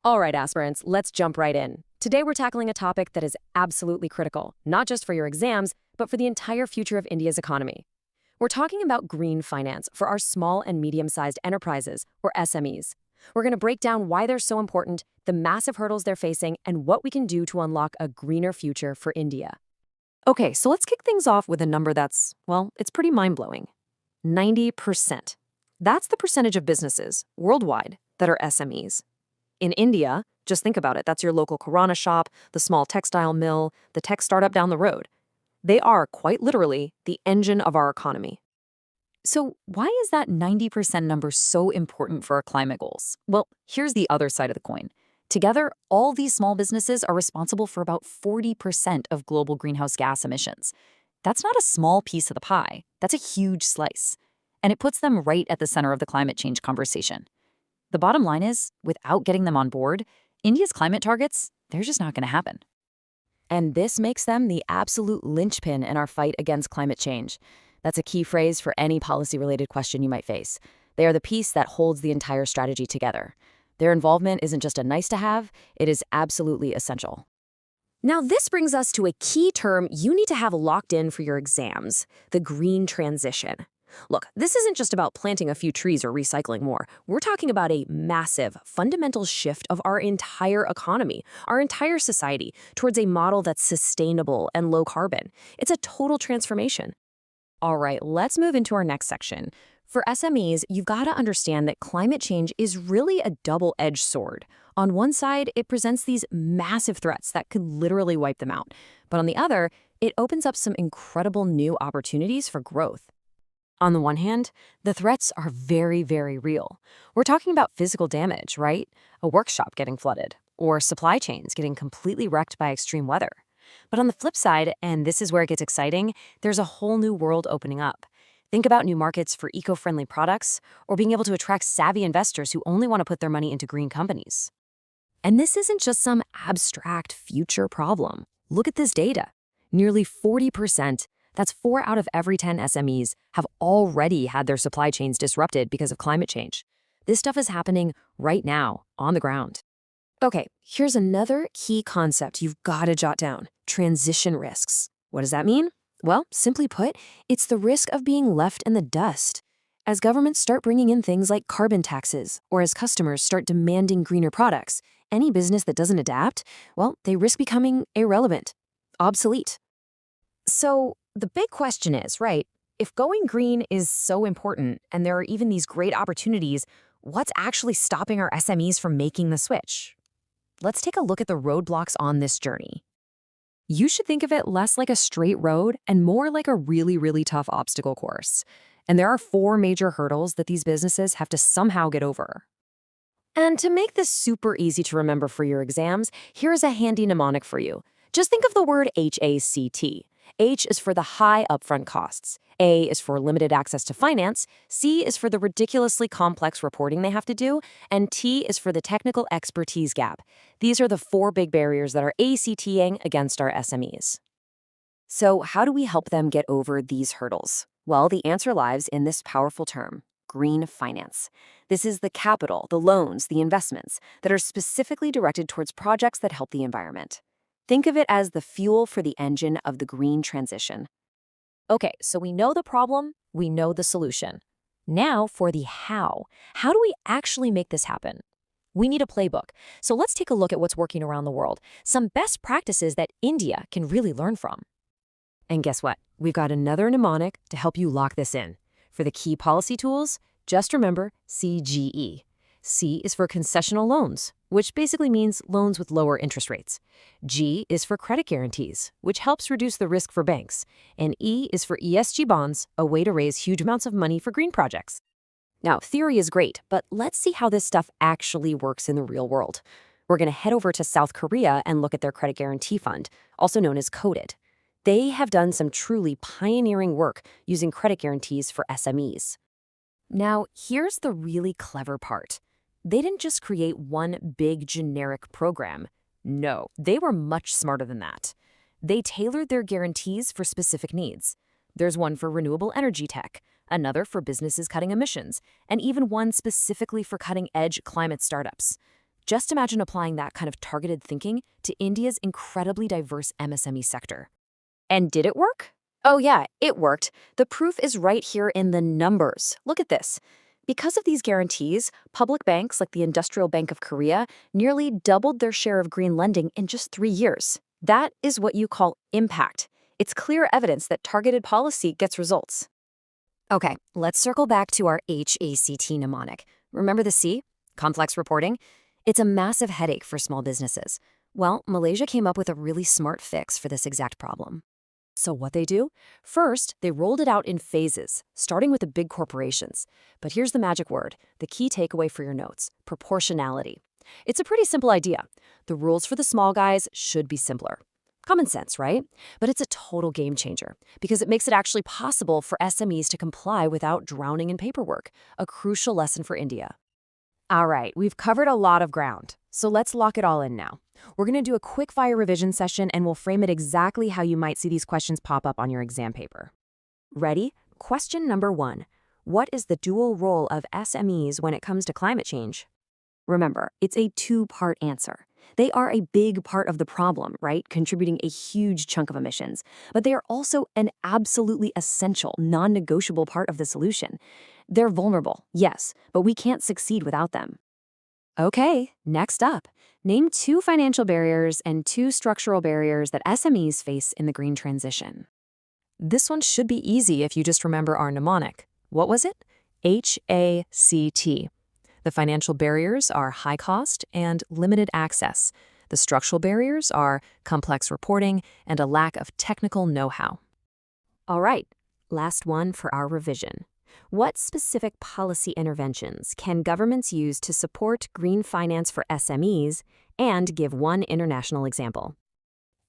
All right, aspirants, let's jump right in. Today we're tackling a topic that is absolutely critical, not just for your exams, but for the entire future of India's economy. We're talking about green finance for our small and medium-sized enterprises, or SMEs. We're going to break down why they're so important, the massive hurdles they're facing, and what we can do to unlock a greener future for India. Okay, so let's kick things off with a number that's, well, it's pretty mind-blowing. 90%. That's the percentage of businesses worldwide that are SMEs. In India, just think about it, that's your local Kirana shop, the small textile mill, the tech startup down the road. They are, quite literally, the engine of our economy. So why is that 90% number so important for our climate goals? Well, here's the other side of the coin. Together, all these small businesses are responsible for about 40% of global greenhouse gas emissions. That's not a small piece of the pie. That's a huge slice. And it puts them right at the center of the climate change conversation. The bottom line is, without getting them on board, India's climate targets, they're just not going to happen. And this makes them the absolute linchpin in our fight against climate change. That's a key phrase for any policy-related question you might face. They are the piece that holds the entire strategy together. Their involvement isn't just a nice-to-have, it is absolutely essential. Now, this brings us to a key term you need to have locked in for your exams, the green transition. Look, this isn't just about planting a few trees or recycling more. We're talking about a massive, fundamental shift of our entire economy, our entire society, towards a model that's sustainable and low carbon. It's a total transformation. All right, let's move into our next section. For SMEs, you've got to understand that climate change is really a double-edged sword. On one side, it presents these massive threats that could literally wipe them out. But on the other, it opens up some incredible new opportunities for growth. On the one hand, the threats are very, very real. We're talking about physical damage, right? A workshop getting flooded, or supply chains getting completely wrecked by extreme weather. But on the flip side, and this is where it gets exciting, there's a whole new world opening up. Think about new markets for eco-friendly products, or being able to attract savvy investors who only want to put their money into green companies. And this isn't just some abstract future problem. Look at this data. Nearly 40%, that's 4 out of every 10 SMEs, have already had their supply chains disrupted because of climate change. This stuff is happening right now, on the ground. Okay, here's another key concept you've got to jot down: transition risks. What does that mean? Well, simply put, it's the risk of being left in the dust. As governments start bringing in things like carbon taxes, or as customers start demanding greener products, any business that doesn't adapt, well, they risk becoming irrelevant, obsolete. So the big question is, right, if going green is so important and there are even these great opportunities, what's actually stopping our SMEs from making the switch? Let's take a look at the roadblocks on this journey. You should think of it less like a straight road and more like a really, really tough obstacle course. And there are 4 major hurdles that these businesses have to somehow get over. And to make this super easy to remember for your exams, here's a handy mnemonic for you. Just think of the word HACT. H is for the high upfront costs, A is for limited access to finance, C is for the ridiculously complex reporting they have to do, and T is for the technical expertise gap. These are the 4 big barriers that are ACTing against our SMEs. So how do we help them get over these hurdles? Well, the answer lies in this powerful term: green finance. This is the capital, the loans, the investments that are specifically directed towards projects that help the environment. Think of it as the fuel for the engine of the green transition. Okay, so we know the problem, we know the solution. Now for the how. How do we actually make this happen? We need a playbook. So let's take a look at what's working around the world, some best practices that India can really learn from. And guess what? We've got another mnemonic to help you lock this in. For the key policy tools, just remember CGE. C is for concessional loans, which basically means loans with lower interest rates. G is for credit guarantees, which helps reduce the risk for banks. And E is for ESG bonds, a way to raise huge amounts of money for green projects. Now, theory is great, but let's see how this stuff actually works in the real world. We're going to head over to South Korea and look at their credit guarantee fund, also known as KODIT. They have done some truly pioneering work using credit guarantees for SMEs. Now, here's the really clever part. They didn't just create one big generic program. No, they were much smarter than that. They tailored their guarantees for specific needs. There's one for renewable energy tech, another for businesses cutting emissions, and even one specifically for cutting-edge climate startups. Just imagine applying that kind of targeted thinking to India's incredibly diverse MSME sector. And did it work? Oh yeah, it worked. The proof is right here in the numbers. Look at this. Because of these guarantees, public banks like the Industrial Bank of Korea nearly doubled their share of green lending in just 3 years. That is what you call impact. It's clear evidence that targeted policy gets results. Okay, let's circle back to our HACT mnemonic. Remember the C? Complex reporting? It's a massive headache for small businesses. Well, Malaysia came up with a really smart fix for this exact problem. So what they do? First, they rolled it out in phases, starting with the big corporations. But here's the magic word, the key takeaway for your notes, proportionality. It's a pretty simple idea. The rules for the small guys should be simpler. Common sense, right? But it's a total game changer because it makes it actually possible for SMEs to comply without drowning in paperwork, a crucial lesson for India. All right, we've covered a lot of ground, so let's lock it all in now. We're going to do a quick fire revision session and we'll frame it exactly how you might see these questions pop up on your exam paper. Ready? Question number 1. What is the dual role of SMEs when it comes to climate change? Remember, it's a 2-part answer. They are a big part of the problem, right? Contributing a huge chunk of emissions. But they are also an absolutely essential, non-negotiable part of the solution. They're vulnerable, yes, but we can't succeed without them. Okay, next up. Name 2 financial barriers and 2 structural barriers that SMEs face in the green transition. This one should be easy if you just remember our mnemonic. What was it? HACT. The financial barriers are high cost and limited access. The structural barriers are complex reporting and a lack of technical know-how. All right, last one for our revision. What specific policy interventions can governments use to support green finance for SMEs and give one international example?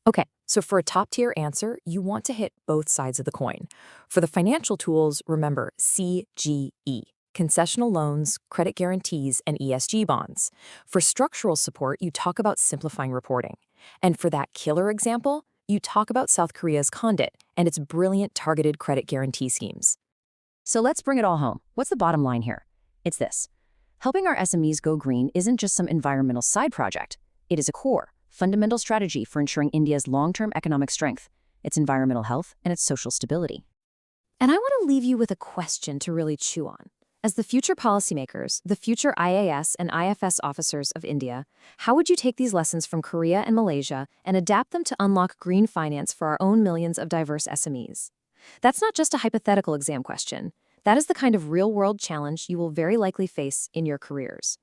Okay, so for a top-tier answer, you want to hit both sides of the coin. For the financial tools, remember CGE. Concessional loans, credit guarantees, and ESG bonds. For structural support, you talk about simplifying reporting. And for that killer example, you talk about South Korea's KODIT and its brilliant targeted credit guarantee schemes. So let's bring it all home. What's the bottom line here? It's this. Helping our SMEs go green isn't just some environmental side project. It is a core, fundamental strategy for ensuring India's long-term economic strength, its environmental health, and its social stability. And I want to leave you with a question to really chew on. As the future policymakers, the future IAS and IFS officers of India, how would you take these lessons from Korea and Malaysia and adapt them to unlock green finance for our own millions of diverse SMEs? That's not just a hypothetical exam question. That is the kind of real-world challenge you will very likely face in your careers.